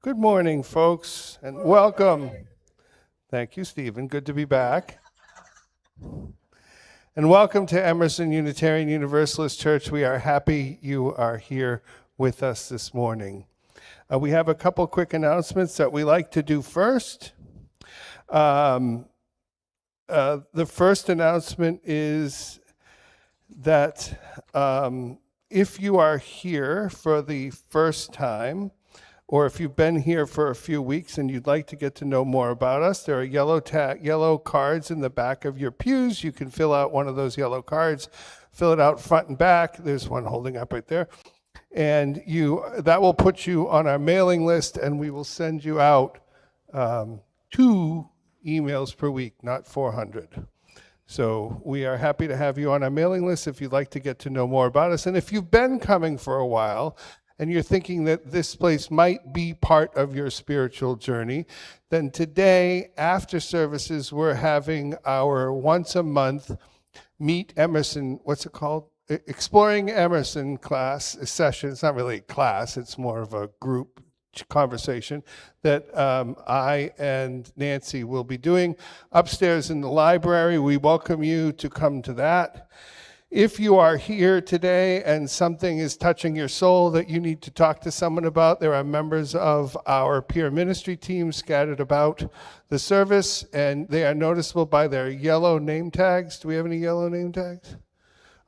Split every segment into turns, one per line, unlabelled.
Good morning, folks, and welcome. Thank you, Stephen. Good to be back. And welcome to Emerson Unitarian Universalist Church. We are happy you are here with us this morning. We have a couple quick announcements that we like to do first. The first announcement is that if you are here for the first time, or if you've been here for a few weeks and you'd like to get to know more about us, there are yellow cards in the back of your pews. You can fill out one of those yellow cards, fill it out front and back. There's one holding up right there. And that will put you on our mailing list, and we will send you out 2 emails per week, not 400. So we are happy to have you on our mailing list if you'd like to get to know more about us. And if you've been coming for a while, and you're thinking that this place might be part of your spiritual journey, then today, after services, we're having our once a month Meet Emerson, what's it called? Exploring Emerson class session. It's not really a class, it's more of a group conversation that I and Nancy will be doing upstairs in the library. We welcome you to come to that. If you are here today and something is touching your soul that you need to talk to someone about, there are members of our peer ministry team scattered about the service, and they are noticeable by their yellow name tags. Do we have any yellow name tags?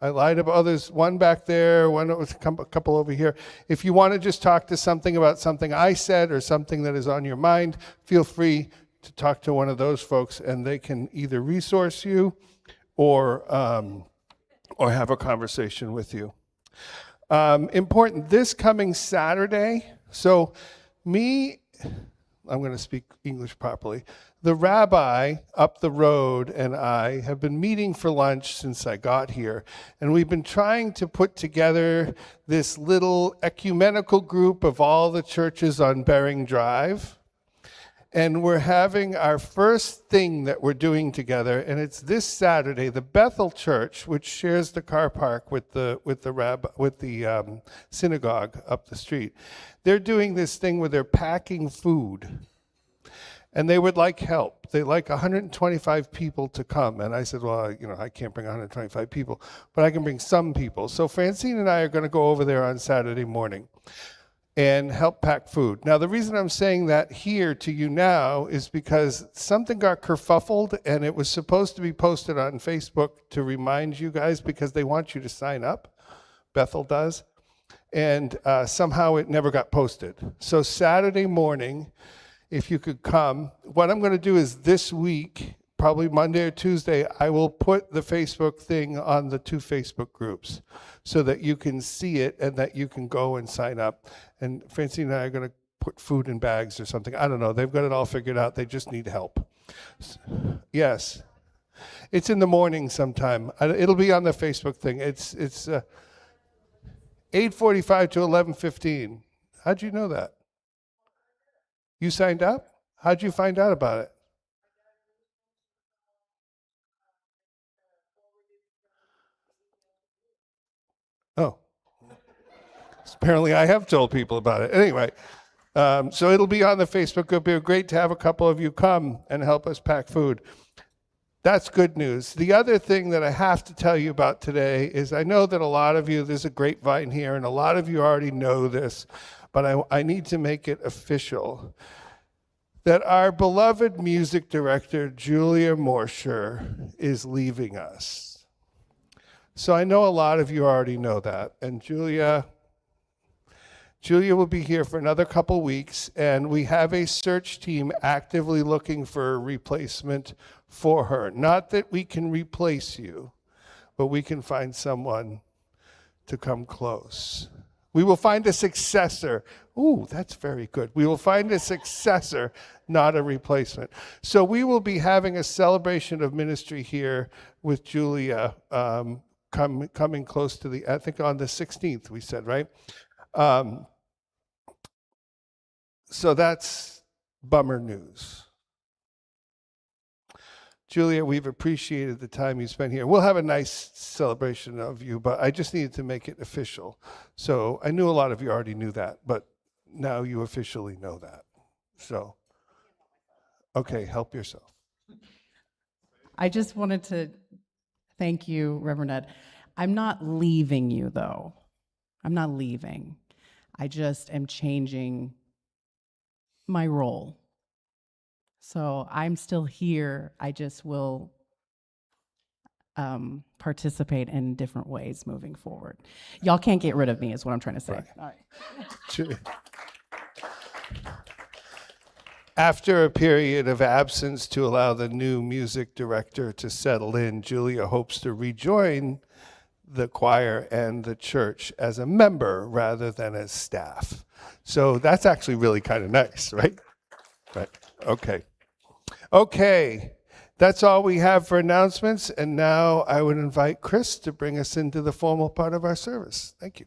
I lied about others. One back there, a couple over here. If you want to just talk to something about something I said or something that is on your mind, feel free to talk to one of those folks, and they can either resource you or have a conversation with you. Important, this coming Saturday, I'm going to speak English properly. The rabbi up the road and I have been meeting for lunch since I got here, and we've been trying to put together this little ecumenical group of all the churches on Bering Drive. And we're having our first thing that we're doing together, and it's this Saturday. The Bethel Church, which shares the car park with the synagogue up the street, they're doing this thing where they're packing food, and they would like help. They like 125 people to come, and I said, well, I can't bring 125 people, but I can bring some people. So Francine and I are going to go over there on Saturday morning and help pack food. Now, the reason I'm saying that here to you now is because something got kerfuffled, and it was supposed to be posted on Facebook to remind you guys because they want you to sign up. Bethel does. And somehow it never got posted. So Saturday morning, if you could come, what I'm going to do is this week, probably Monday or Tuesday, I will put the Facebook thing on the 2 Facebook groups so that you can see it and that you can go and sign up. And Francine and I are going to put food in bags or something. I don't know. They've got it all figured out. They just need help. Yes. It's in the morning sometime. It'll be on the Facebook thing. It's 8:45 to 11:15. How'd you know that? You signed up? How'd you find out about it? Oh. Apparently I have told people about it. Anyway, so it'll be on the Facebook group. It'll be great to have a couple of you come and help us pack food. That's good news. The other thing that I have to tell you about today is I know that a lot of you, there's a grapevine here, and a lot of you already know this, but I need to make it official, that our beloved music director, Julia Morsher, is leaving us. So I know a lot of you already know that, and Julia will be here for another couple weeks, and we have a search team actively looking for a replacement for her. Not that we can replace you, but we can find someone to come close. We will find a successor. Ooh, that's very good. We will find a successor, not a replacement. So we will be having a celebration of ministry here with Julia coming close to I think on the 16th, we said, right? So that's bummer news. Julia, we've appreciated the time you spent here. We'll have a nice celebration of you, but I just needed to make it official. So I knew a lot of you already knew that, but now you officially know that. So, okay, help yourself.
I just wanted to thank you, Reverend Ed. I'm not leaving you, though. I'm not leaving. I just am changing my role. So I'm still here. I just will participate in different ways moving forward. Y'all can't get rid of me, is what I'm trying to say.
Right.
All right.
After a period of absence to allow the new music director to settle in, Julia hopes to rejoin the choir and the church as a member rather than as staff. So that's actually really kind of nice, right? Right. Okay. Okay. That's all we have for announcements. And now I would invite Chris to bring us into the formal part of our service. Thank you.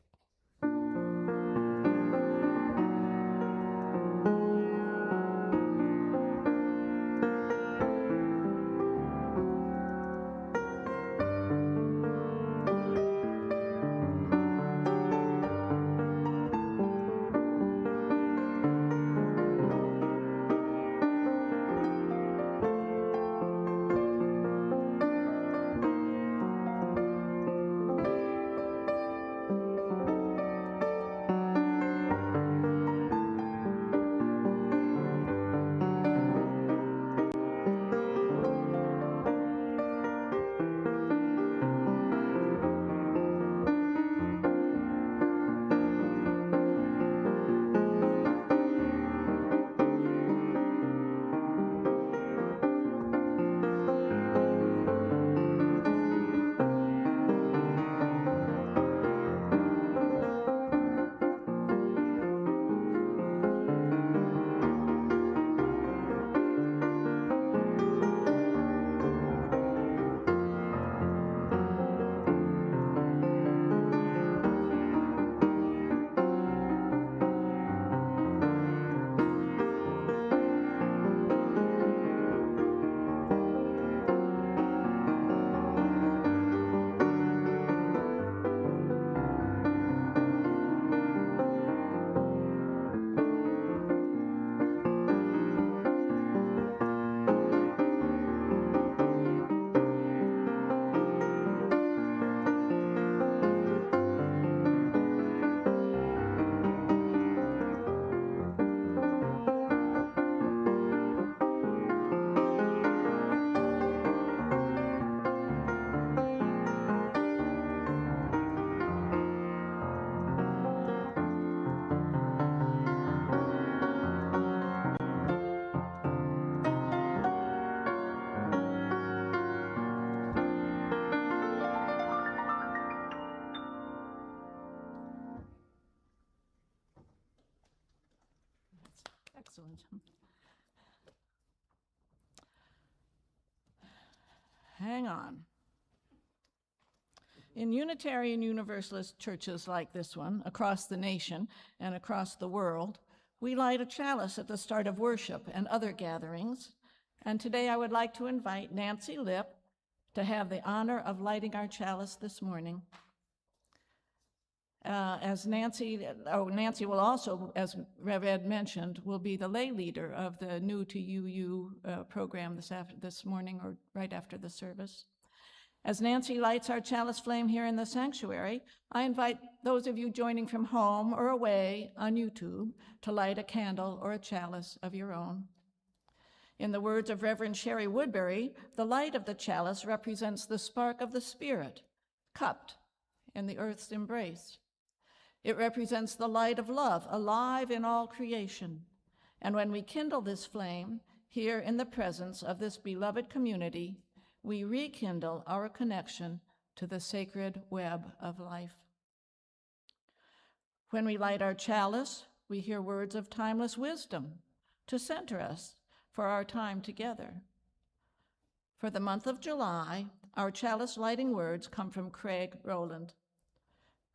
Excellent. Hang on. In Unitarian Universalist churches like this one, across the nation and across the world, we light a chalice at the start of worship and other gatherings. And today I would like to invite Nancy Lipp to have the honor of lighting our chalice this morning. As Nancy will also, as Rev Ed mentioned, will be the lay leader of the New to UU program this morning or right after the service. As Nancy lights our chalice flame here in the sanctuary, I invite those of you joining from home or away on YouTube to light a candle or a chalice of your own. In the words of Reverend Sherry Woodbury, the light of the chalice represents the spark of the Spirit, cupped in the earth's embrace. It represents the light of love, alive in all creation. And when we kindle this flame here in the presence of this beloved community, we rekindle our connection to the sacred web of life. When we light our chalice, we hear words of timeless wisdom to center us for our time together. For the month of July, our chalice lighting words come from Craig Rowland.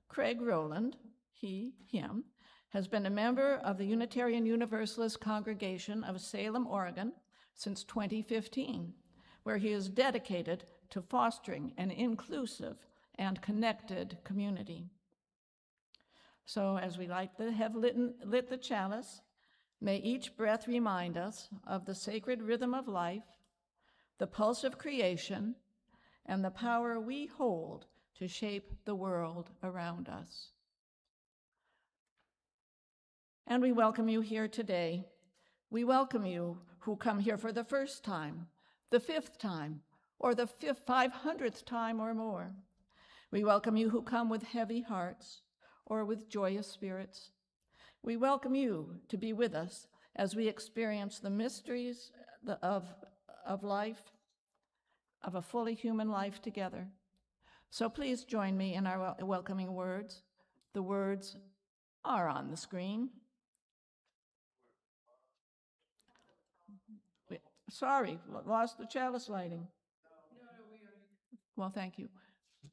Craig Rowland, him, has been a member of the Unitarian Universalist Congregation of Salem, Oregon since 2015, where he is dedicated to fostering an inclusive and connected community. So as we have lit the chalice, May each breath remind us of the sacred rhythm of life, the pulse of creation, and the power we hold to shape the world around us. And we welcome you here today. We welcome you who come here for the first time, the fifth time, or the 500th time or more. We welcome you who come with heavy hearts or with joyous spirits. We welcome you to be with us as we experience the mysteries of life, of a fully human life together. So please join me in our welcoming words. The words are on the screen. Sorry, lost the chalice lighting. Well, thank you.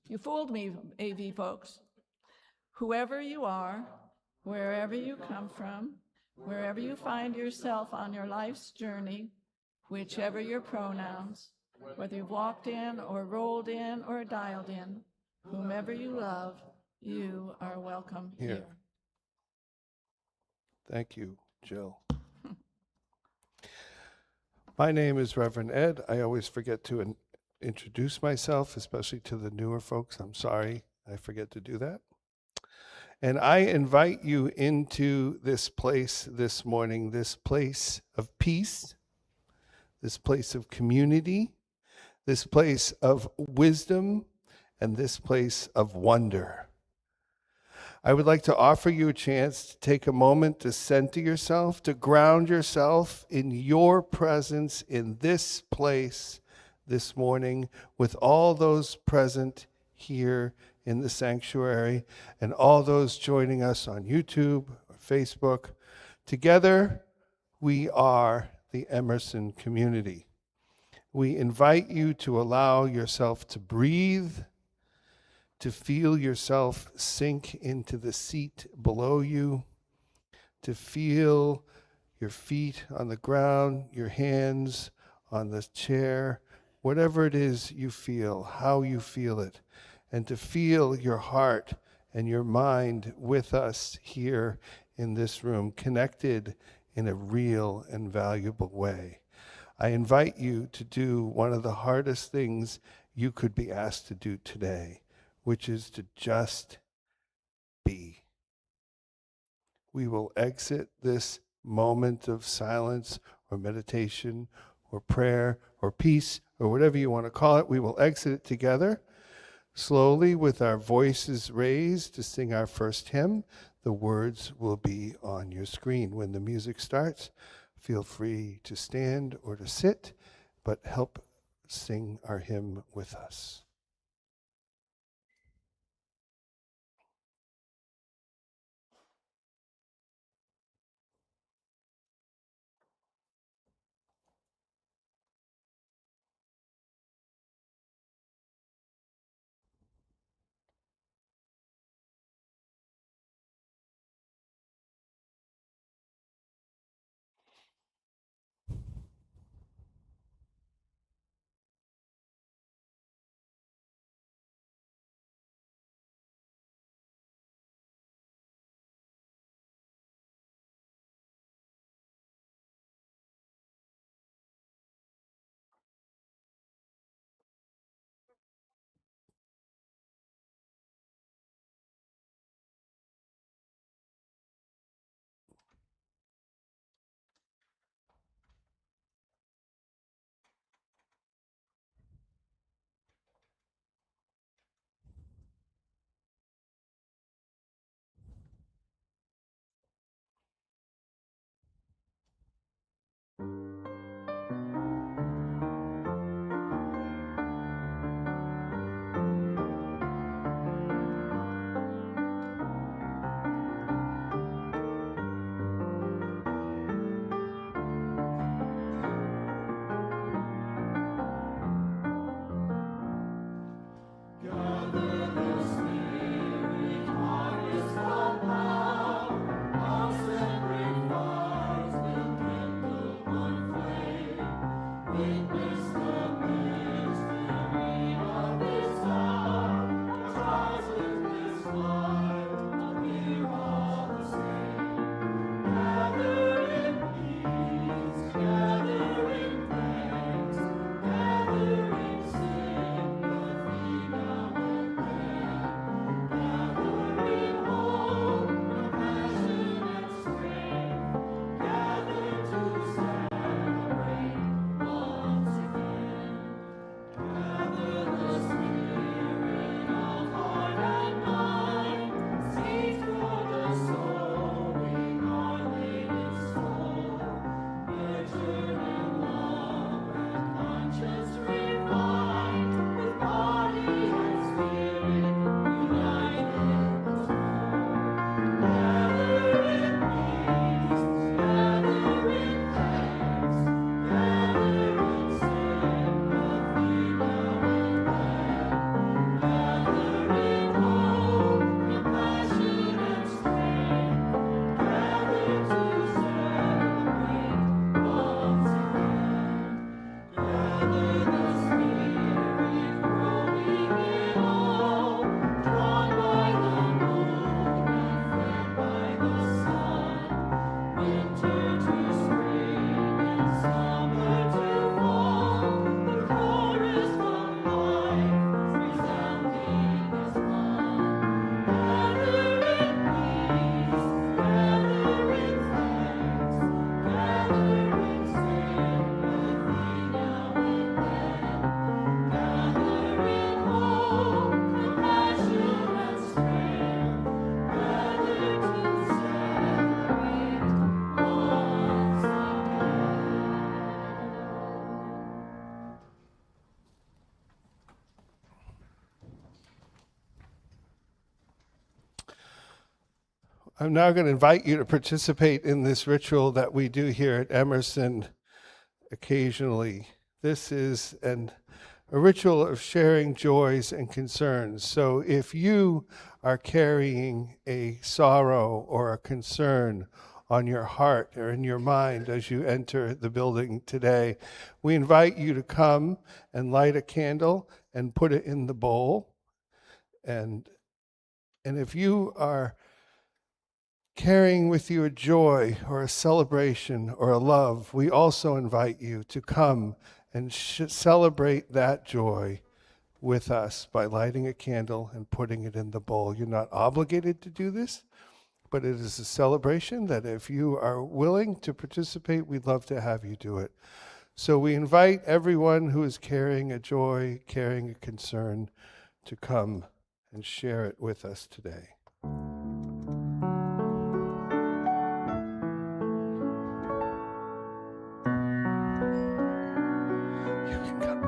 You fooled me, AV folks. Whoever you are, wherever you come from, wherever you find yourself on your life's journey, whichever your pronouns, whether you've walked in or rolled in or dialed in, whomever you love, you are welcome here.
Thank you, Jill. My name is Reverend Ed. I always forget to introduce myself, especially to the newer folks. I'm sorry, I forget to do that. And I invite you into this place this morning, this place of peace, this place of community, this place of wisdom, and this place of wonder. I would like to offer you a chance to take a moment to center yourself, to ground yourself in your presence in this place this morning with all those present here in the sanctuary and all those joining us on YouTube or Facebook. Together, we are the Emerson community. We invite you to allow yourself to breathe, to feel yourself sink into the seat below you, to feel your feet on the ground, your hands on the chair, whatever it is you feel, how you feel it, and to feel your heart and your mind with us here in this room, connected in a real and valuable way. I invite you to do one of the hardest things you could be asked to do today, which is to just be. We will exit this moment of silence or meditation or prayer or peace or whatever you want to call it. We will exit it together, slowly with our voices raised to sing our first hymn. The words will be on your screen. When the music starts, feel free to stand or to sit, but help sing our hymn with us. I'm now going to invite you to participate in this ritual that we do here at Emerson occasionally. This is a ritual of sharing joys and concerns. So if you are carrying a sorrow or a concern on your heart or in your mind as you enter the building today, we invite you to come and light a candle and put it in the bowl. And if you are carrying with you a joy or a celebration or a love, we also invite you to come and celebrate that joy with us by lighting a candle and putting it in the bowl. You're not obligated to do this, but it is a celebration that if you are willing to participate, we'd love to have you do it. So we invite everyone who is carrying a joy, carrying a concern, to come and share it with us today. You can come.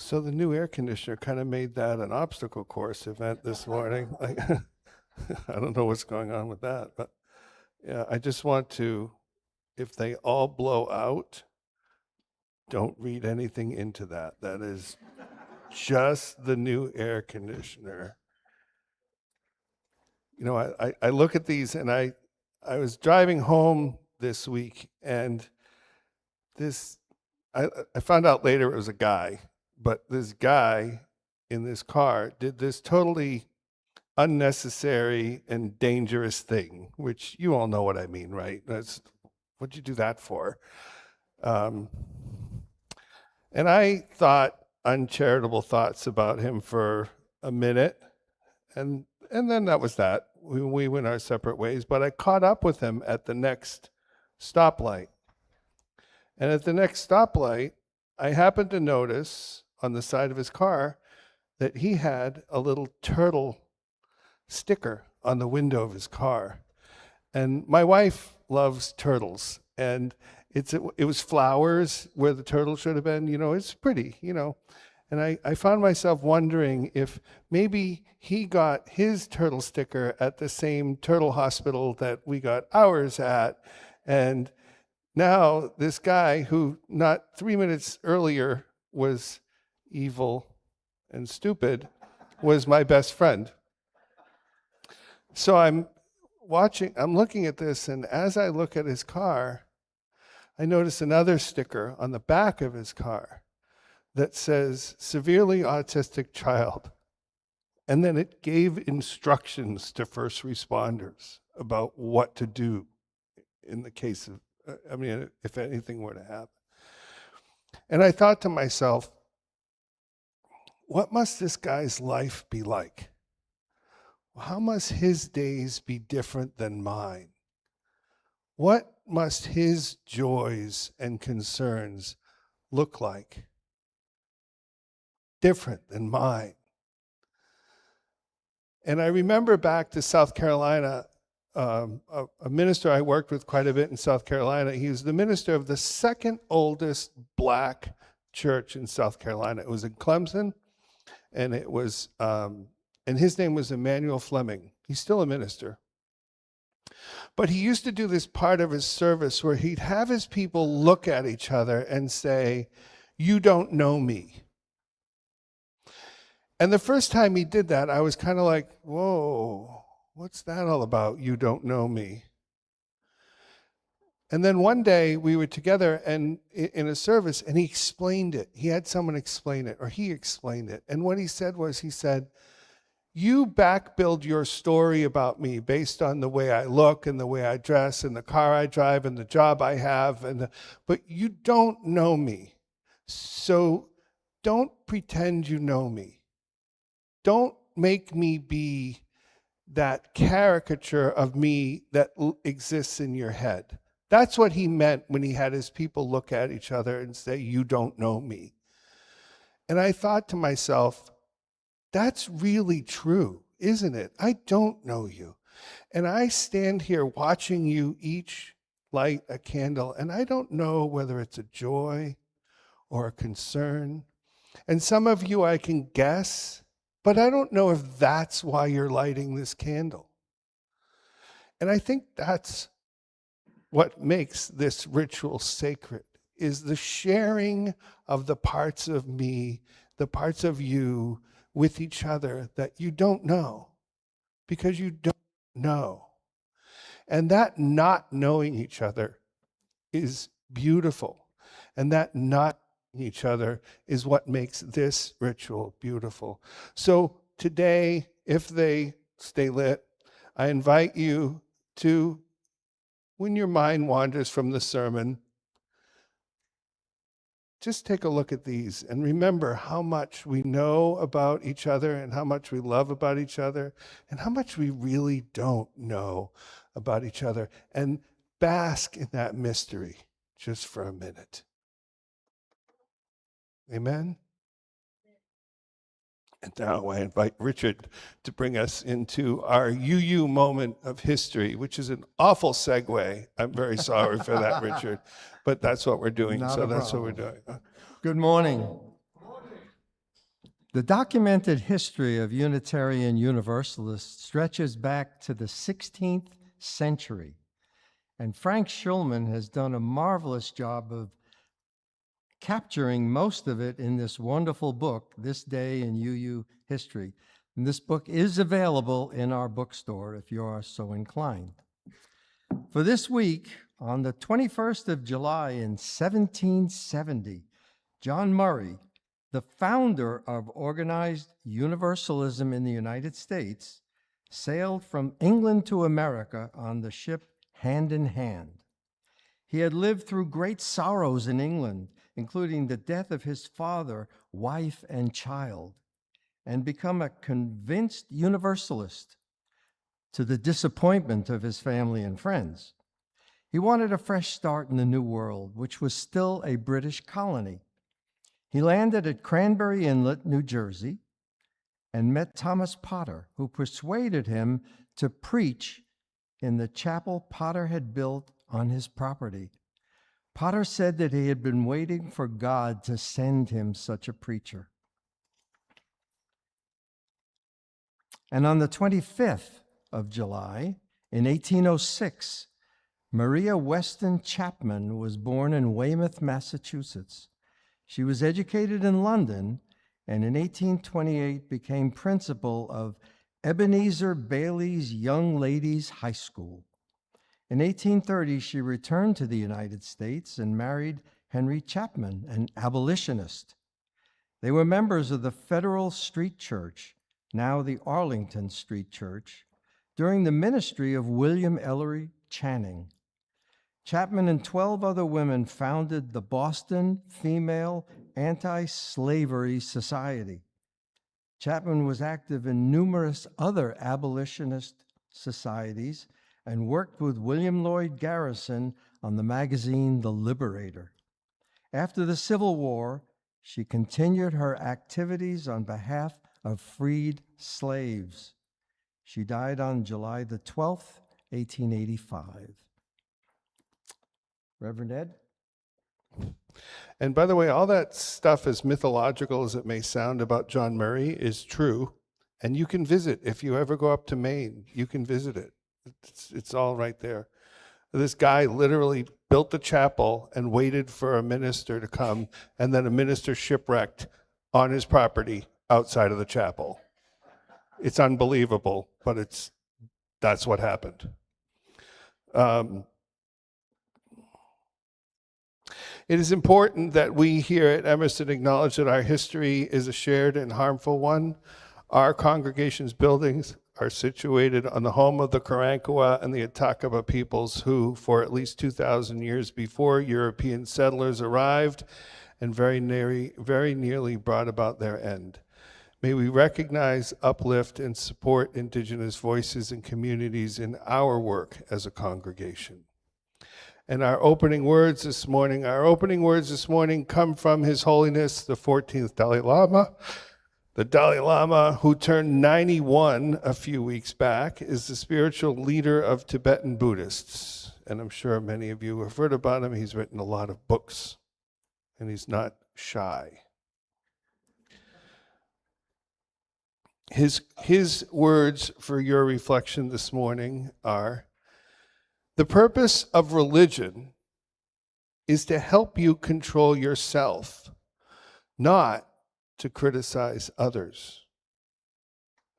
So the new air conditioner kind of made that an obstacle course event this morning. Like, I don't know what's going on with that, but yeah, I just want to, if they all blow out, don't read anything into that. That is just the new air conditioner. You know, I look at these and I was driving home this week and I found out later it was a guy, but this guy in this car did this totally unnecessary and dangerous thing, which you all know what I mean, right? What'd you do that for? And I thought uncharitable thoughts about him for a minute, and then that was that. We went our separate ways, but I caught up with him at the next stoplight. And at the next stoplight, I happened to notice on the side of his car that he had a little turtle sticker on the window of his car. And my wife loves turtles, and it was flowers where the turtle should have been. You know, it's pretty, you know. And I found myself wondering if maybe he got his turtle sticker at the same turtle hospital that we got ours at. And now this guy who not 3 minutes earlier was evil and stupid was my best friend. So I'm looking at this, and as I look at his car, I notice another sticker on the back of his car that says severely autistic child. And then it gave instructions to first responders about what to do in the case of, if anything were to happen. And I thought to myself, what must this guy's life be like? How must his days be different than mine? What must his joys and concerns look like? Different than mine. And I remember back to South Carolina, a minister I worked with quite a bit in South Carolina. He was the minister of the second oldest black church in South Carolina. It was in Clemson, and it was, and his name was Emmanuel Fleming. He's still a minister. But he used to do this part of his service where he'd have his people look at each other and say, "You don't know me." And the first time he did that, I was kind of like, whoa, what's that all about? You don't know me. And then one day we were together and in a service, and he explained it. He had someone explain it, or he explained it. And what he said was, he said, "You back-build your story about me based on the way I look and the way I dress and the car I drive and the job I have, but you don't know me. So don't pretend you know me. Don't make me be that caricature of me that exists in your head." That's what he meant when he had his people look at each other and say, "You don't know me." And I thought to myself, that's really true, isn't it? I don't know you. And I stand here watching you each light a candle, and I don't know whether it's a joy or a concern. And some of you I can guess, but I don't know if that's why you're lighting this candle. And I think that's what makes this ritual sacred, is the sharing of the parts of me, the parts of you with each other that you don't know, because you don't know. And that not knowing each other is beautiful. And that not each other is what makes this ritual beautiful. So today, if they stay lit, I invite you to, when your mind wanders from the sermon, just take a look at these and remember how much we know about each other and how much we love about each other and how much we really don't know about each other, and bask in that mystery just for a minute. Amen? And now I invite Richard to bring us into our UU moment of history, which is an awful segue. I'm very sorry for that, Richard, but that's what we're doing.
Not
So
a
that's what we're
problem.
doing.
Good morning. The documented history of Unitarian Universalists stretches back to the 16th century, and Frank Schulman has done a marvelous job of capturing most of it in this wonderful book, This Day in UU History. And this book is available in our bookstore if you are so inclined. For this week, on the 21st of July in 1770, John Murray, the founder of organized universalism in the United States, sailed from England to America on the ship Hand in Hand. He had lived through great sorrows in England, including the death of his father, wife, and child, and become a convinced Universalist to the disappointment of his family and friends. He wanted a fresh start in the New World, which was still a British colony. He landed at Cranberry Inlet, New Jersey, and met Thomas Potter, who persuaded him to preach in the chapel Potter had built on his property. Potter said that he had been waiting for God to send him such a preacher. And on the 25th of July, in 1806, Maria Weston Chapman was born in Weymouth, Massachusetts. She was educated in London and in 1828 became principal of Ebenezer Bailey's Young Ladies High School. In 1830, she returned to the United States and married Henry Chapman, an abolitionist. They were members of the Federal Street Church, now the Arlington Street Church, during the ministry of William Ellery Channing. Chapman and 12 other women founded the Boston Female Anti-Slavery Society. Chapman was active in numerous other abolitionist societies and worked with William Lloyd Garrison on the magazine The Liberator. After the Civil War, she continued her activities on behalf of freed slaves. She died on July the 12th, 1885. Reverend Ed?
And by the way, all that stuff, as mythological as it may sound about John Murray, is true. And you can visit, if you ever go up to Maine, you can visit it. It's all right there. This guy literally built the chapel and waited for a minister to come, and then a minister shipwrecked on his property outside of the chapel. It's unbelievable, but that's what happened. It is important that we here at Emerson acknowledge that our history is a shared and harmful one. Our congregation's buildings are situated on the home of the Karankawa and the Atakaba peoples who, for at least 2,000 years before European settlers arrived and very nearly brought about their end. May we recognize, uplift, and support Indigenous voices and communities in our work as a congregation. And our opening words this morning come from His Holiness, the 14th Dalai Lama. The Dalai Lama, who turned 91 a few weeks back, is the spiritual leader of Tibetan Buddhists. And I'm sure many of you have heard about him. He's written a lot of books, and he's not shy. His words for your reflection this morning are, the purpose of religion is to help you control yourself, not to criticize others.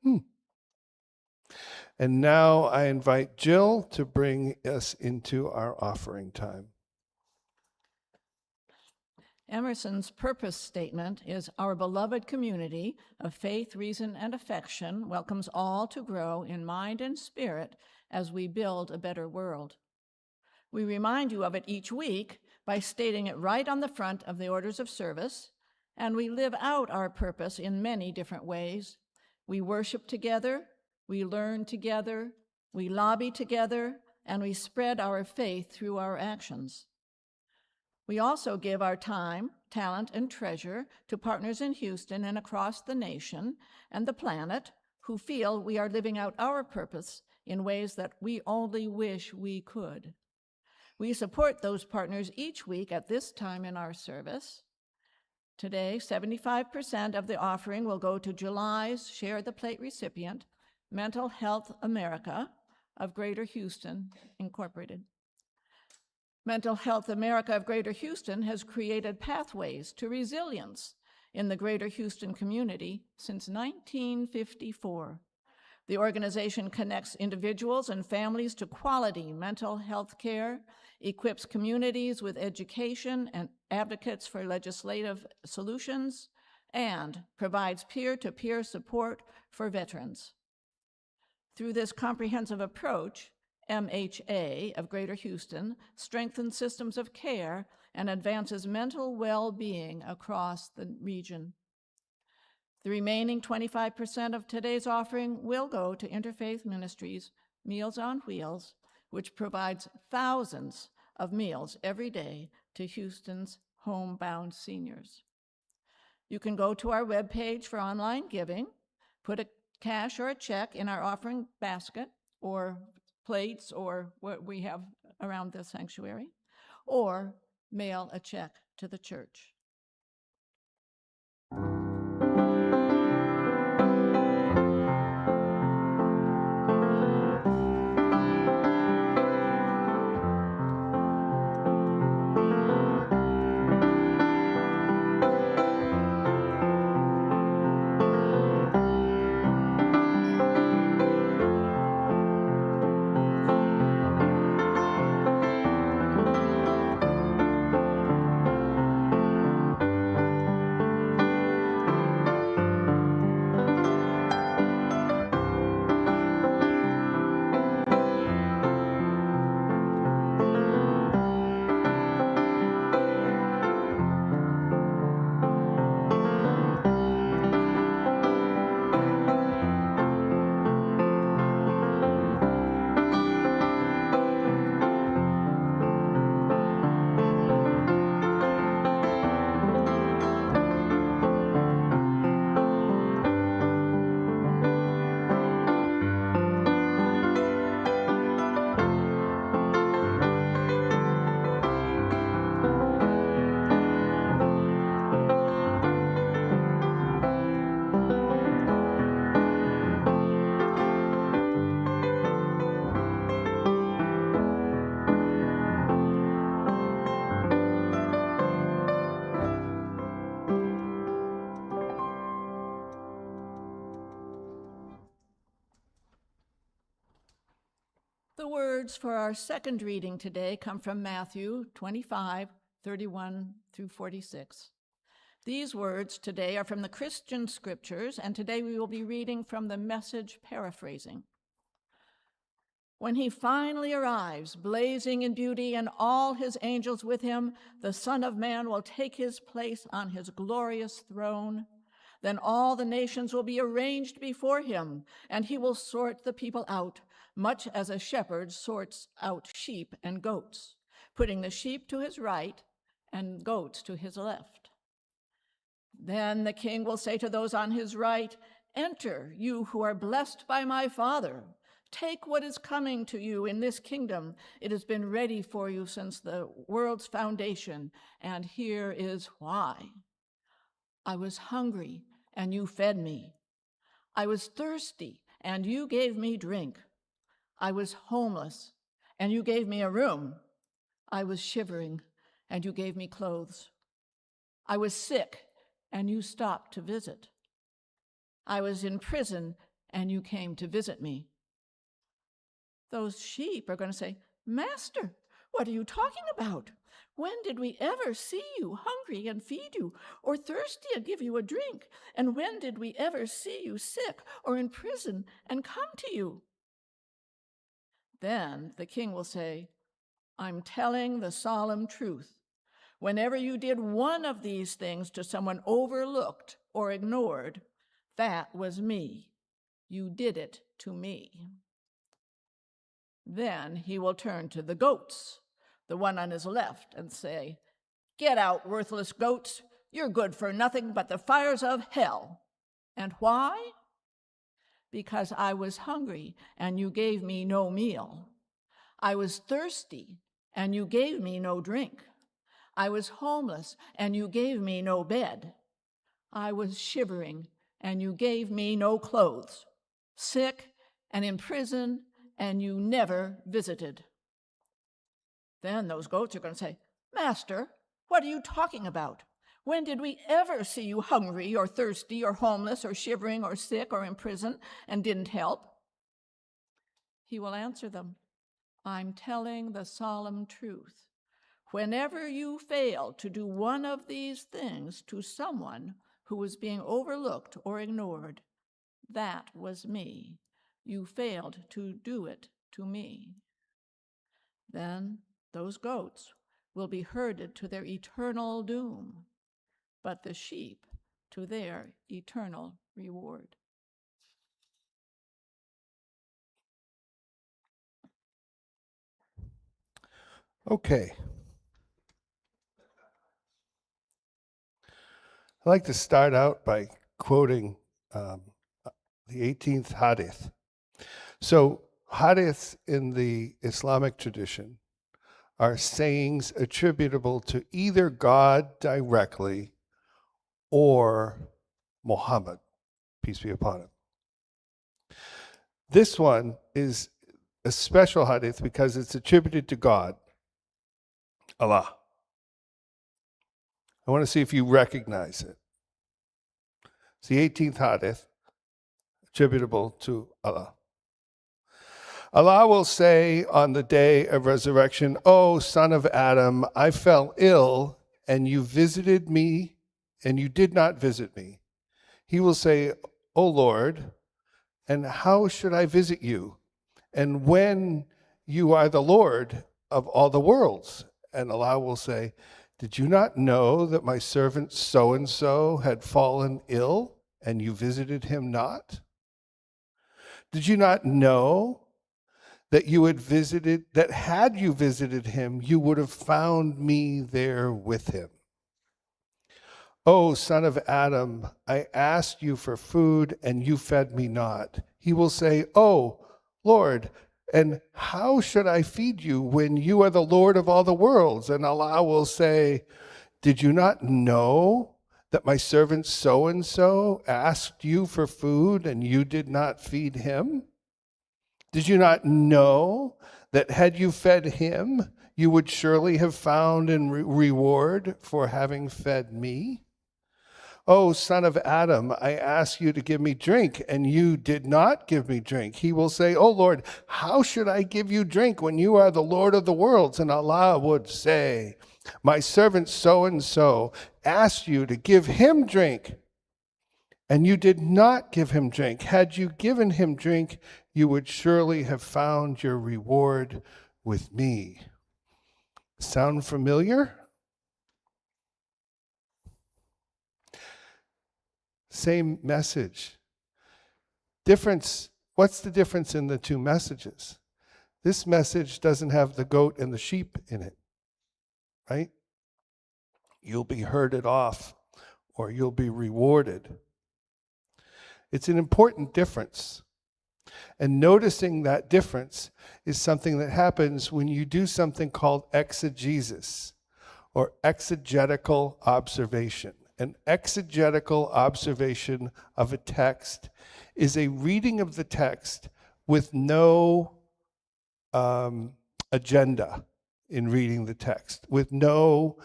And now I invite Jill to bring us into our offering time.
Emerson's purpose statement is, our beloved community of faith, reason, and affection welcomes all to grow in mind and spirit as we build a better world. We remind you of it each week by stating it right on the front of the orders of service, and we live out our purpose in many different ways. We worship together, we learn together, we lobby together, and we spread our faith through our actions. We also give our time, talent, and treasure to partners in Houston and across the nation and the planet who feel we are living out our purpose in ways that we only wish we could. We support those partners each week at this time in our service. Today, 75% of the offering will go to July's Share the Plate recipient, Mental Health America of Greater Houston, Incorporated. Mental Health America of Greater Houston has created pathways to resilience in the Greater Houston community since 1954. The organization connects individuals and families to quality mental health care, equips communities with education and advocates for legislative solutions, and provides peer-to-peer support for veterans. Through this comprehensive approach, MHA of Greater Houston strengthens systems of care and advances mental well-being across the region. The remaining 25% of today's offering will go to Interfaith Ministries Meals on Wheels, which provides thousands of meals every day to Houston's homebound seniors. You can go to our webpage for online giving, put a cash or a check in our offering basket or plates or what we have around the sanctuary, or mail a check to the church. The words for our second reading today come from Matthew 25:31 through 46. These words today are from the Christian scriptures, and today we will be reading from the Message paraphrasing. When he finally arrives, blazing in beauty and all his angels with him, the Son of Man will take his place on his glorious throne. Then all the nations will be arranged before him, and he will sort the people out, much as a shepherd sorts out sheep and goats, putting the sheep to his right and goats to his left. Then the king will say to those on his right, "Enter, you who are blessed by my Father. Take what is coming to you in this kingdom. It has been ready for you since the world's foundation, and here is why. I was hungry, and you fed me. I was thirsty, and you gave me drink. I was homeless, and you gave me a room. I was shivering, and you gave me clothes. I was sick, and you stopped to visit. I was in prison, and you came to visit me." Those sheep are going to say, "Master, what are you talking about? When did we ever see you hungry and feed you, or thirsty and give you a drink? And when did we ever see you sick or in prison and come to you?" Then the king will say, "I'm telling the solemn truth. Whenever you did one of these things to someone overlooked or ignored, that was me. You did it to me." Then he will turn to the goats, the one on his left, and say, "Get out, worthless goats. You're good for nothing but the fires of hell." And why? Because I was hungry, and you gave me no meal. I was thirsty, and you gave me no drink. I was homeless, and you gave me no bed. I was shivering, and you gave me no clothes. Sick and in prison, and you never visited. Then those goats are going to say, Master, what are you talking about? When did we ever see you hungry or thirsty or homeless or shivering or sick or in prison and didn't help? He will answer them, I'm telling the solemn truth. Whenever you fail to do one of these things to someone who was being overlooked or ignored, that was me. You failed to do it to me. Then those goats will be herded to their eternal doom, but the sheep to their eternal reward.
Okay. I'd like to start out by quoting the 18th hadith. So, hadiths in the Islamic tradition are sayings attributable to either God directly or Muhammad, peace be upon him. This one is a special hadith because it's attributed to God, Allah. I want to see if you recognize it. It's the 18th hadith, attributable to Allah. Allah will say on the day of resurrection, O son of Adam, I fell ill, and you visited me, and you did not visit me. He will say, O Lord, and how should I visit you? And when you are the Lord of all the worlds? And Allah will say, did you not know that my servant so-and-so had fallen ill, and you visited him not? Did you not know that had you visited him, you would have found me there with him? O son of Adam, I asked you for food, and you fed me not. He will say, Oh, Lord, and how should I feed you when you are the Lord of all the worlds? And Allah will say, did you not know that my servant so-and-so asked you for food and you did not feed him? Did you not know that had you fed him, you would surely have found a reward for having fed me? O son of Adam, I asked you to give me drink, and you did not give me drink. He will say, O Lord, how should I give you drink when you are the Lord of the worlds? And Allah would say, my servant so-and-so asked you to give him drink, and you did not give him drink. Had you given him drink, you would surely have found your reward with me. Sound familiar? Same message. Difference, what's the difference in the two messages? This message doesn't have the goat and the sheep in it, right? You'll be herded off or you'll be rewarded. It's an important difference. And noticing that difference is something that happens when you do something called exegesis or exegetical observation. An exegetical observation of a text is a reading of the text with no agenda in reading the text, with no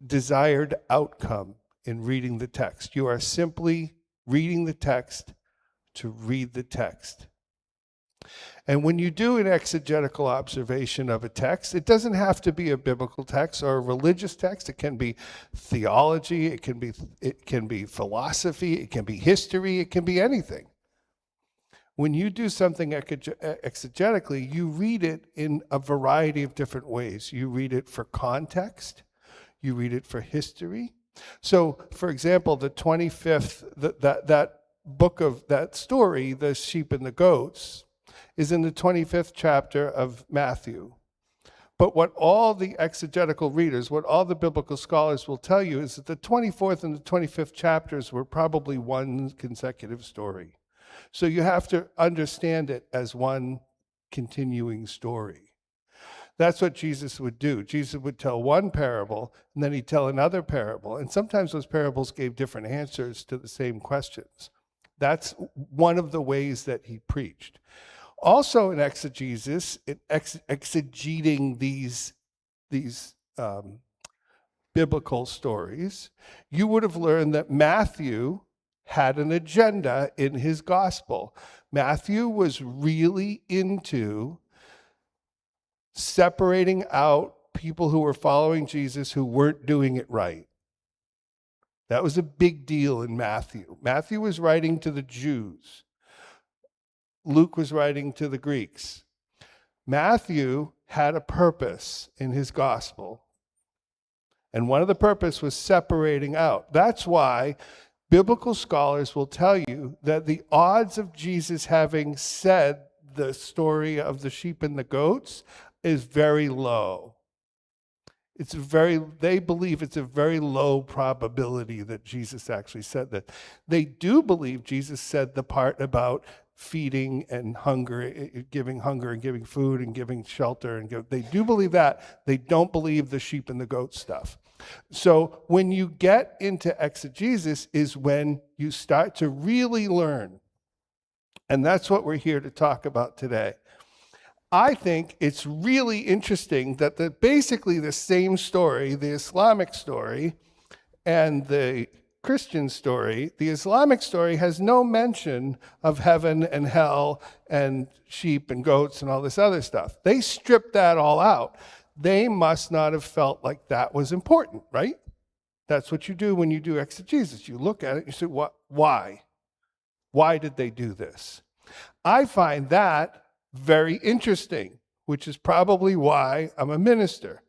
desired outcome in reading the text. You are simply reading the text to read the text. And when you do an exegetical observation of a text, it doesn't have to be a biblical text or a religious text. It can be theology, it can be philosophy, it can be history, it can be anything. When you do something exegetically, you read it in a variety of different ways. You read it for context, you read it for history. So, for example, the 25th, that book of that story, the sheep and the goats, is in the 25th chapter of Matthew. But what all the exegetical readers, what all the biblical scholars will tell you is that the 24th and the 25th chapters were probably one consecutive story. So you have to understand it as one continuing story. That's what Jesus would do. Jesus would tell one parable, and then he'd tell another parable. And sometimes those parables gave different answers to the same questions. That's one of the ways that he preached. Also in exegesis, exegeting these biblical stories, you would have learned that Matthew had an agenda in his gospel. Matthew was really into separating out people who were following Jesus who weren't doing it right. That was a big deal in Matthew. Matthew was writing to the Jews. Luke was writing to the Greeks. Matthew had a purpose in his gospel. And one of the purpose was separating out. That's why biblical scholars will tell you that the odds of Jesus having said the story of the sheep and the goats is very low. They believe it's a very low probability that Jesus actually said that. They do believe Jesus said the part about feeding and hunger, giving hunger and giving food and giving shelter. They do believe that. They don't believe the sheep and the goat stuff. So when you get into exegesis is when you start to really learn. And that's what we're here to talk about today. I think it's really interesting that basically the same story, the Islamic story and the Christian story, the Islamic story has no mention of heaven and hell and sheep and goats and all this other stuff. They stripped that all out. They must not have felt like that was important, right? That's what you do when you do exegesis. You look at it and you say, why? Why did they do this? I find that very interesting, which is probably why I'm a minister.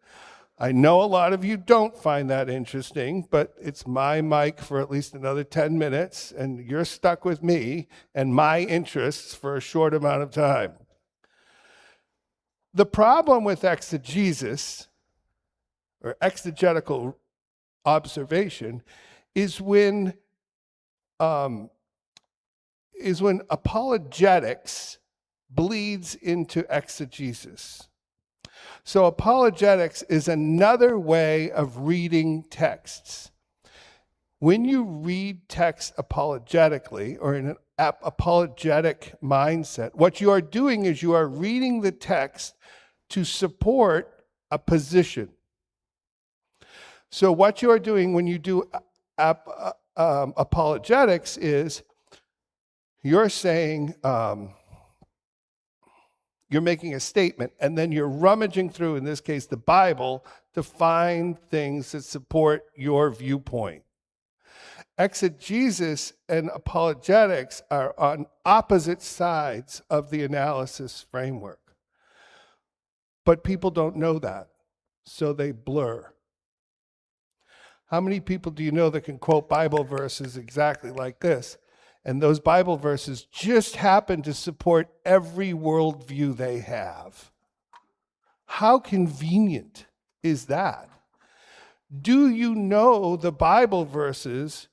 I know a lot of you don't find that interesting, but it's my mic for at least another 10 minutes, and you're stuck with me and my interests for a short amount of time. The problem with exegesis, or exegetical observation, is when apologetics bleeds into exegesis. So apologetics is another way of reading texts. When you read texts apologetically or in an apologetic mindset, what you are doing is you are reading the text to support a position. So what you are doing when you do apologetics is you're saying, you're making a statement, and then you're rummaging through, in this case, the Bible, to find things that support your viewpoint. Exegesis and apologetics are on opposite sides of the analysis framework. But people don't know that, so they blur. How many people do you know that can quote Bible verses exactly like this? And those Bible verses just happen to support every worldview they have. How convenient is that? Do you know the Bible verses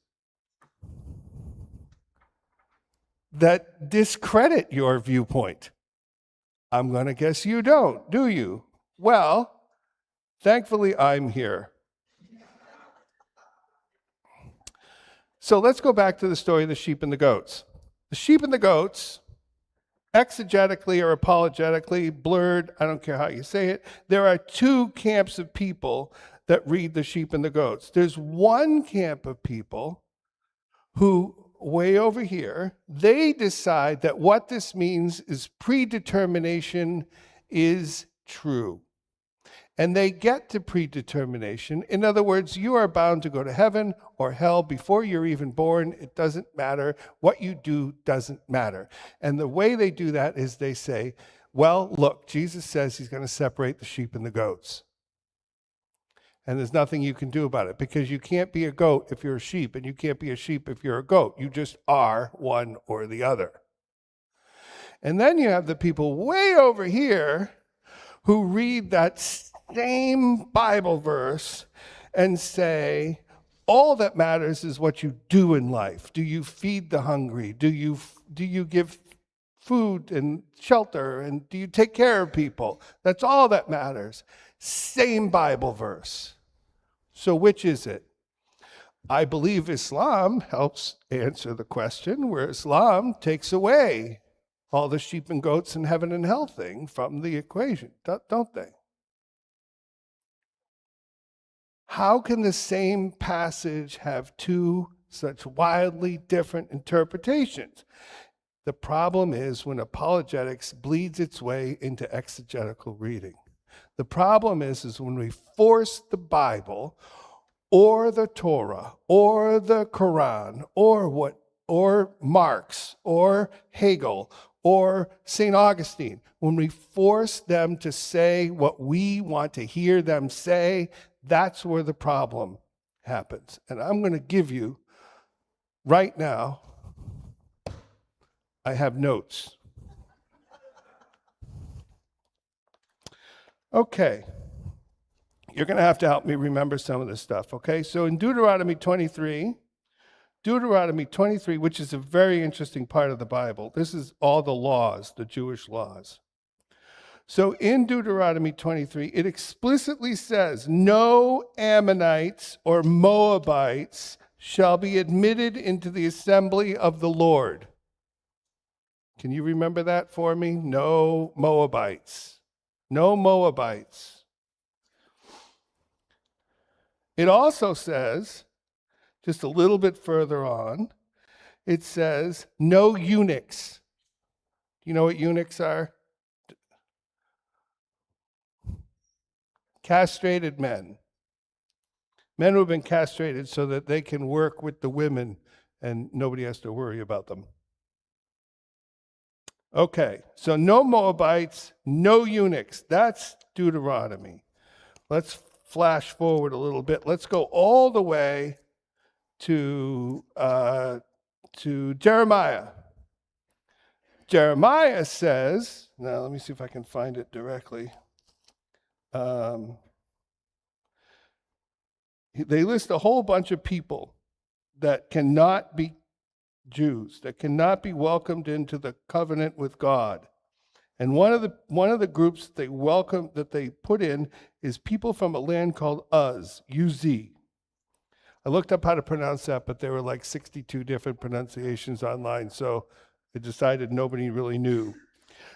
that discredit your viewpoint? I'm going to guess you don't, do you? Well, thankfully I'm here. So let's go back to the story of the sheep and the goats. The sheep and the goats, exegetically or apologetically, blurred, I don't care how you say it, there are two camps of people that read the sheep and the goats. There's one camp of people who, way over here, they decide that what this means is predetermination is true. And they get to predetermination. In other words, you are bound to go to heaven or hell before you're even born. It doesn't matter. What you do doesn't matter. And the way they do that is they say, well, look, Jesus says he's going to separate the sheep and the goats. And there's nothing you can do about it, because you can't be a goat if you're a sheep, and you can't be a sheep if you're a goat. You just are one or the other. And then you have the people way over here who read that same Bible verse and say, all that matters is what you do in life. Do you feed the hungry? Do you give food and shelter, and do you take care of people? That's all that matters. Same Bible verse. So which is it? I believe Islam helps answer the question, where Islam takes away all the sheep and goats and heaven and hell thing from the equation, don't they? How can the same passage have two such wildly different interpretations? The problem is when apologetics bleeds its way into exegetical reading. The problem is when we force the Bible or the Torah or the Quran or Marx or Hegel or St. Augustine, when we force them to say what we want to hear them say, that's where the problem happens. And I'm going to give you right now, I have notes. Okay. You're going to have to help me remember some of this stuff, okay? So in Deuteronomy 23, which is a very interesting part of the Bible, this is all the laws, the Jewish laws. So in Deuteronomy 23, it explicitly says, no Ammonites or Moabites shall be admitted into the assembly of the Lord. Can you remember that for me? No Moabites. No Moabites. It also says, just a little bit further on, it says, no eunuchs. Do you know what eunuchs are? Castrated men. Men who have been castrated so that they can work with the women and nobody has to worry about them. Okay, so no Moabites, no eunuchs. That's Deuteronomy. Let's flash forward a little bit. Let's go all the way to Jeremiah. Jeremiah says, now let me see if I can find it directly. They list a whole bunch of people that cannot be Jews, that cannot be welcomed into the covenant with God. And one of the groups that they put in is people from a land called Uz, U-Z. I looked up how to pronounce that, but there were like 62 different pronunciations online, so I decided nobody really knew.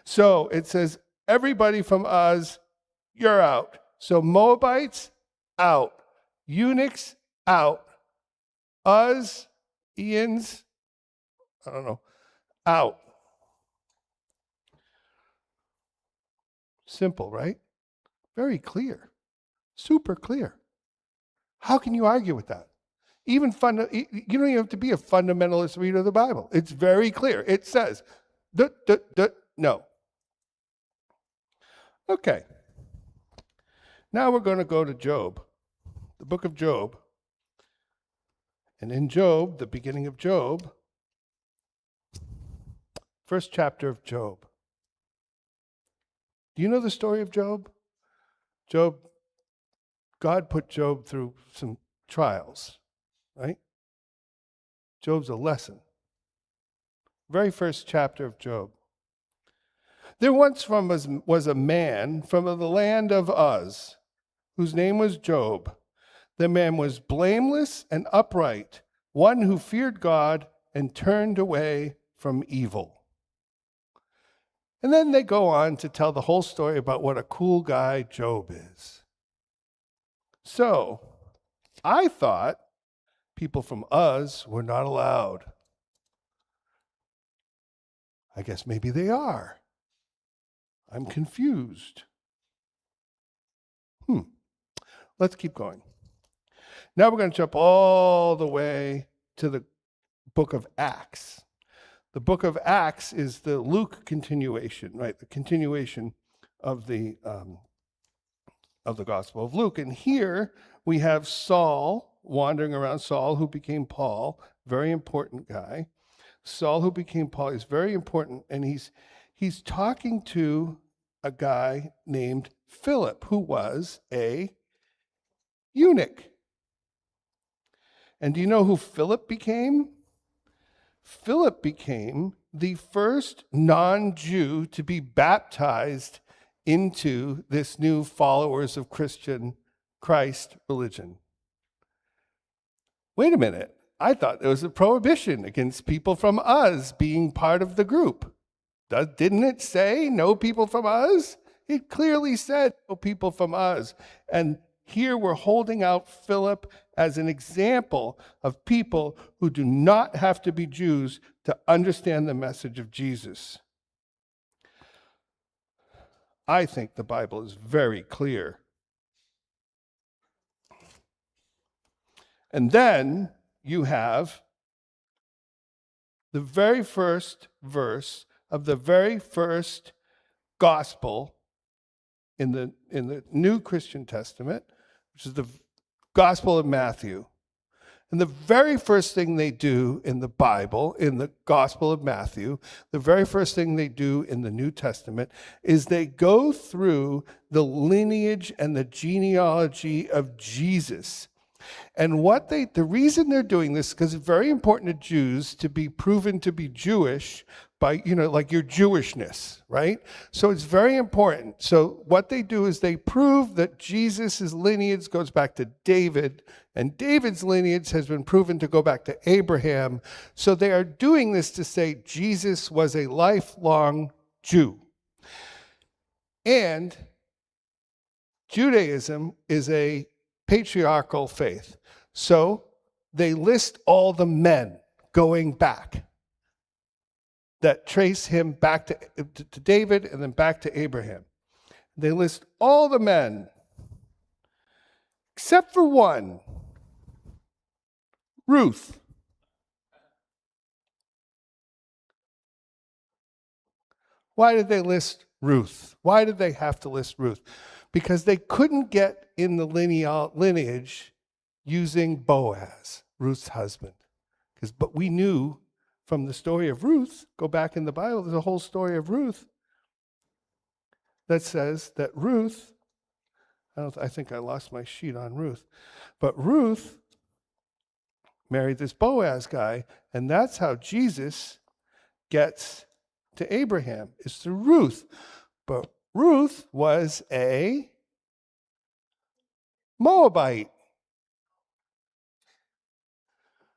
So it says, everybody from Uz, you're out. So Moabites, out. Eunuchs, out. Uz, Ians, I don't know, out. Simple, right? Very clear. Super clear. How can you argue with that? You don't even have to be a fundamentalist reader of the Bible. It's very clear. It says, no. Okay. Now we're going to go to Job, the book of Job. And in Job, the beginning of Job, first chapter of Job. Do you know the story of Job? God put Job through some trials, right? Job's a lesson. Very first chapter of Job. There once was a man from the land of Uz, whose name was Job. The man was blameless and upright, one who feared God and turned away from evil. And then they go on to tell the whole story about what a cool guy Job is. So, I thought people from Uz were not allowed. I guess maybe they are. I'm confused. Let's keep going. Now we're going to jump all the way to the book of Acts. The book of Acts is the Luke continuation, right? The continuation of the Gospel of Luke. And here we have Saul wandering around, Saul who became Paul, very important guy. Saul who became Paul is very important, and he's talking to a guy named Philip, who was a eunuch. And do you know who Philip became? Philip became the first non-Jew to be baptized into this new followers of Christian Christ religion. Wait a minute. I thought there was a prohibition against people from us being part of the group. Didn't it say no people from us? It clearly said no people from us. And here we're holding out Philip as an example of people who do not have to be Jews to understand the message of Jesus. I think the Bible is very clear. And then you have the very first verse of the very first gospel in the New Christian Testament, which is the Gospel of Matthew. And the very first thing they do in the Bible, in the Gospel of Matthew, the very first thing they do in the New Testament is they go through the lineage and the genealogy of Jesus. And the reason they're doing this, because it's very important to Jews to be proven to be Jewish by, like your Jewishness, right? So it's very important. So what they do is they prove that Jesus' lineage goes back to David, and David's lineage has been proven to go back to Abraham. So they are doing this to say Jesus was a lifelong Jew. And Judaism is a patriarchal faith. So they list all the men going back that trace him back to David and then back to Abraham. They list all the men except for one, Ruth. Why did they list Ruth? Why did they have to list Ruth? Because they couldn't get in the lineage using Boaz, Ruth's husband. But we knew from the story of Ruth, go back in the Bible, there's a whole story of Ruth that says that Ruth, I think I lost my sheet on Ruth, but Ruth married this Boaz guy, and that's how Jesus gets to Abraham, is through Ruth. But Ruth was a Moabite.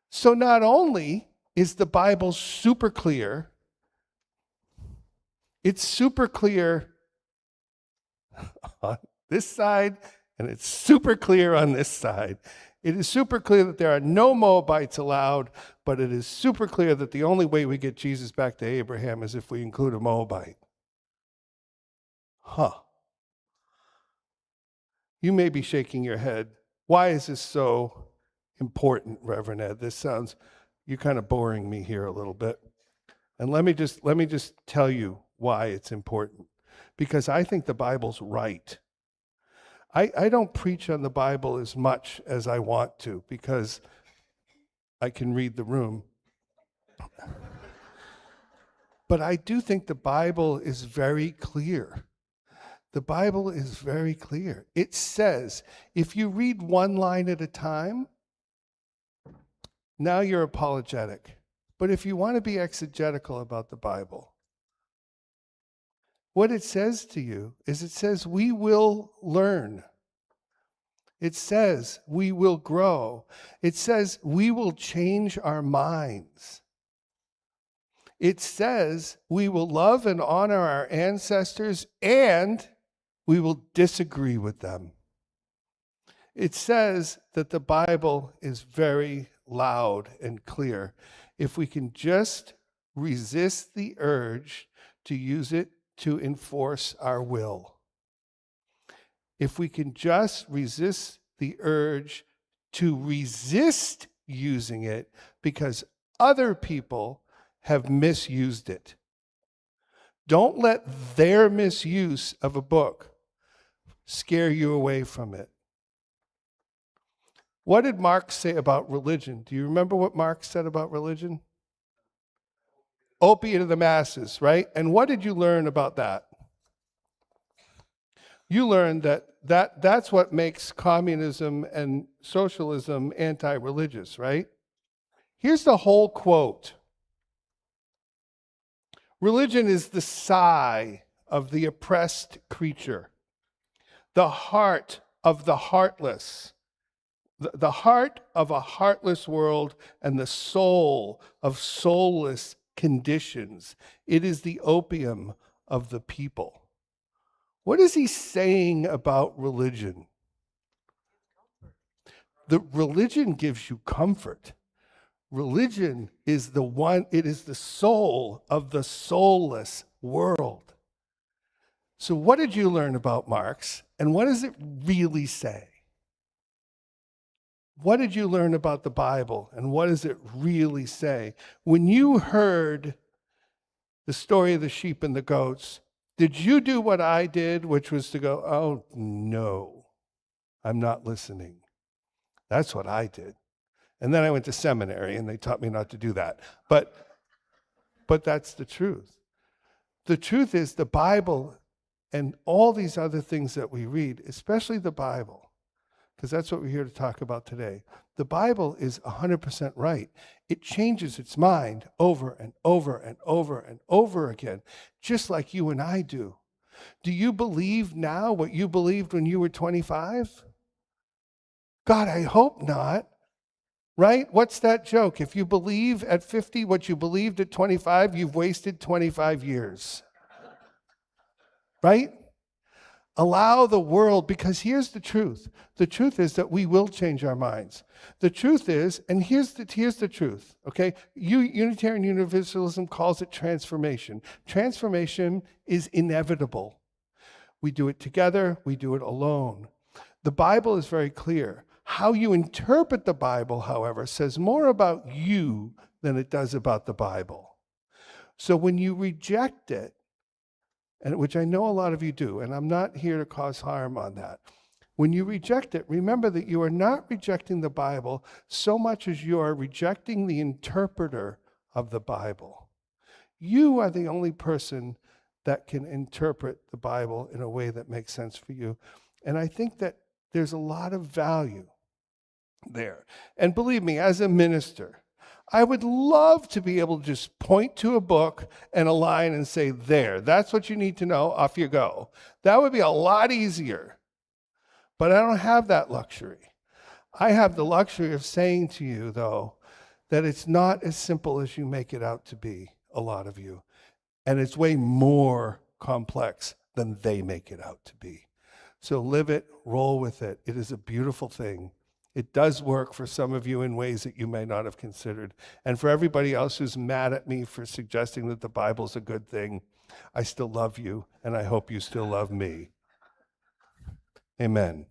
So not only is the Bible super clear, it's super clear on this side, and it's super clear on this side. It is super clear that there are no Moabites allowed, but it is super clear that the only way we get Jesus back to Abraham is if we include a Moabite. You may be shaking your head. Why is this so important, Reverend Ed? You're kind of boring me here a little bit. And let me just tell you why it's important. Because I think the Bible's right. I don't preach on the Bible as much as I want to because I can read the room. But I do think the Bible is very clear. The Bible is very clear. It says, if you read one line at a time, now you're apologetic. But if you want to be exegetical about the Bible, what it says to you is it says we will learn. It says we will grow. It says we will change our minds. It says we will love and honor our ancestors and we will disagree with them. It says that the Bible is very loud and clear. If we can just resist the urge to use it to enforce our will. If we can just resist the urge to resist using it because other people have misused it. Don't let their misuse of a book scare you away from it. What did Marx say about religion? Do you remember what Marx said about religion? Opiate of the masses, right? And what did you learn about that? You learned that's what makes communism and socialism anti-religious, right? Here's the whole quote. Religion is the sigh of the oppressed creature, the heart of the heartless, the heart of a heartless world, and the soul of soulless conditions. It is the opium of the people. What is he saying about religion? The religion gives you comfort. Religion is it is the soul of the soulless world. So what did you learn about Marx, and what does it really say? What did you learn about the Bible, and what does it really say? When you heard the story of the sheep and the goats, did you do what I did, which was to go, oh, no, I'm not listening? That's what I did. And then I went to seminary, and they taught me not to do that. But that's the truth. The truth is the Bible and all these other things that we read, especially the Bible, because that's what we're here to talk about today. The Bible is 100% right. It changes its mind over and over and over and over again, just like you and I do. Do you believe now what you believed when you were 25? God, I hope not. Right? What's that joke? If you believe at 50 what you believed at 25, you've wasted 25 years. Right? Allow the world, because here's the truth. The truth is that we will change our minds. The truth is, and here's the truth, okay? Unitarian Universalism calls it transformation. Transformation is inevitable. We do it together, we do it alone. The Bible is very clear. How you interpret the Bible, however, says more about you than it does about the Bible. So when you reject it, and which I know a lot of you do, and I'm not here to cause harm on that. When you reject it, remember that you are not rejecting the Bible so much as you are rejecting the interpreter of the Bible. You are the only person that can interpret the Bible in a way that makes sense for you. And I think that there's a lot of value there. And believe me, as a minister, I would love to be able to just point to a book and a line and say, there, that's what you need to know, off you go. That would be a lot easier. But I don't have that luxury. I have the luxury of saying to you, though, that it's not as simple as you make it out to be, a lot of you. And it's way more complex than they make it out to be. So live it, roll with it. It is a beautiful thing. It does work for some of you in ways that you may not have considered. And for everybody else who's mad at me for suggesting that the Bible's a good thing, I still love you, and I hope you still love me. Amen.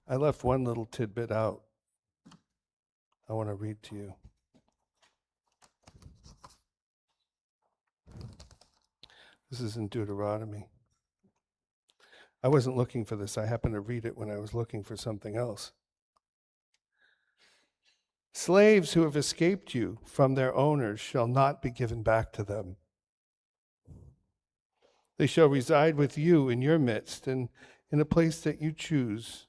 I left one little tidbit out. I want to read to you. This is in Deuteronomy. I wasn't looking for this. I happened to read it when I was looking for something else. Slaves who have escaped you from their owners shall not be given back to them. They shall reside with you in your midst and in a place that you choose,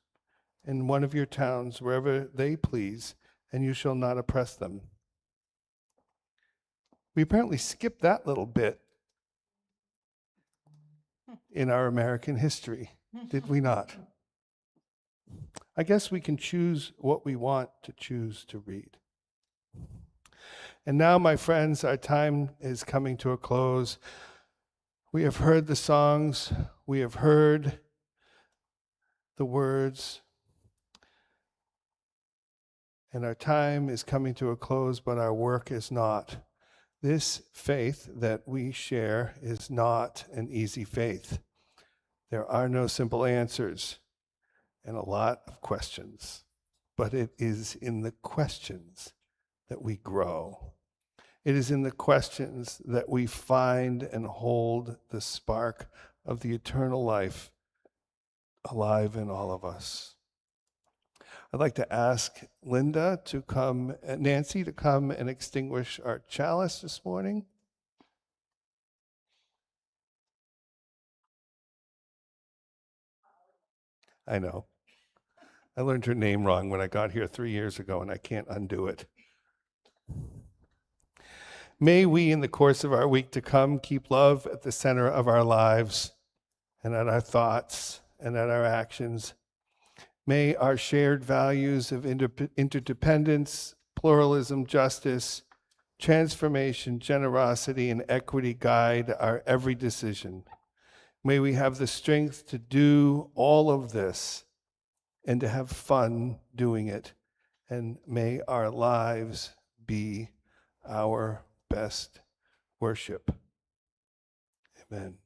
in one of your towns, wherever they please, and you shall not oppress them. We apparently skipped that little bit in our American history, did we not? I guess we can choose what we want to choose to read. And now, my friends, our time is coming to a close. We have heard the songs, we have heard the words, and our time is coming to a close, but our work is not. This faith that we share is not an easy faith. There are no simple answers and a lot of questions, but it is in the questions that we grow. It is in the questions that we find and hold the spark of the eternal life alive in all of us. I'd like to ask Linda to come, Nancy to come and extinguish our chalice this morning. I know. I learned her name wrong when I got here 3 years ago, and I can't undo it. May we, in the course of our week to come, keep love at the center of our lives and at our thoughts and at our actions. May our shared values of interdependence, pluralism, justice, transformation, generosity, and equity guide our every decision. May we have the strength to do all of this and to have fun doing it. And may our lives be our best worship. Amen.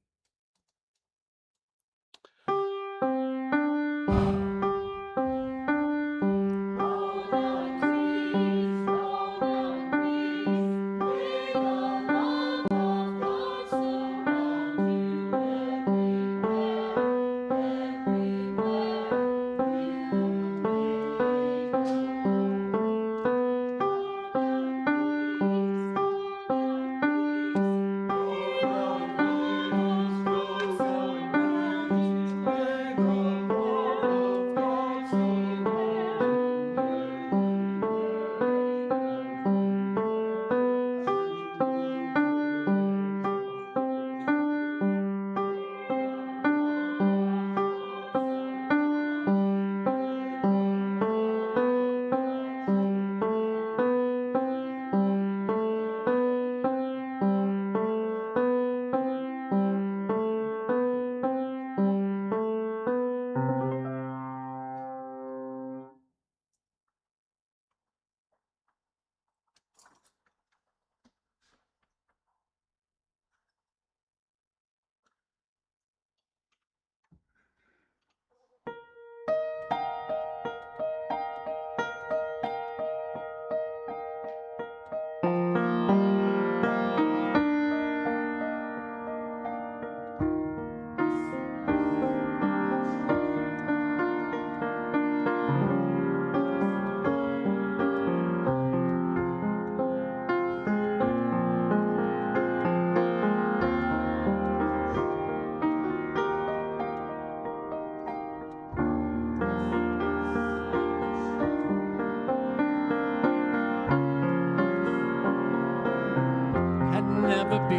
Never be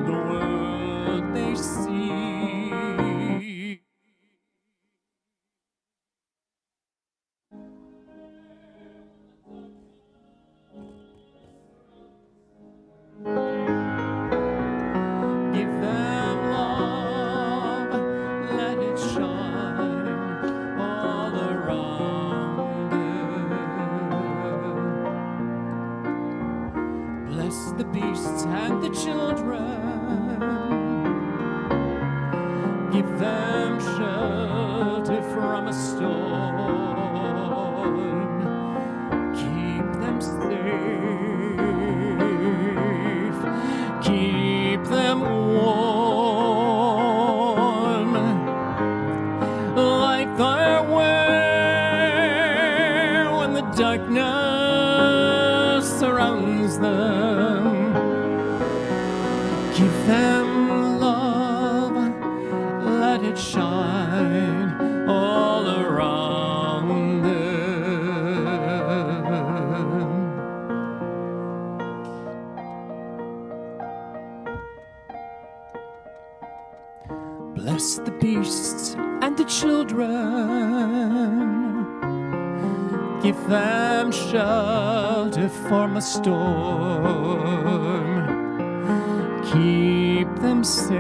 the world they see. Give them love, let it shine all around them. Bless the beasts and the children. Give them shelter from a storm. Keep them safe. Keep them warm. Light their way when the darkness surrounds them. Give them love, let it shine all around them. Bless the beasts and the children. Give them shelter from a storm. Keep them safe.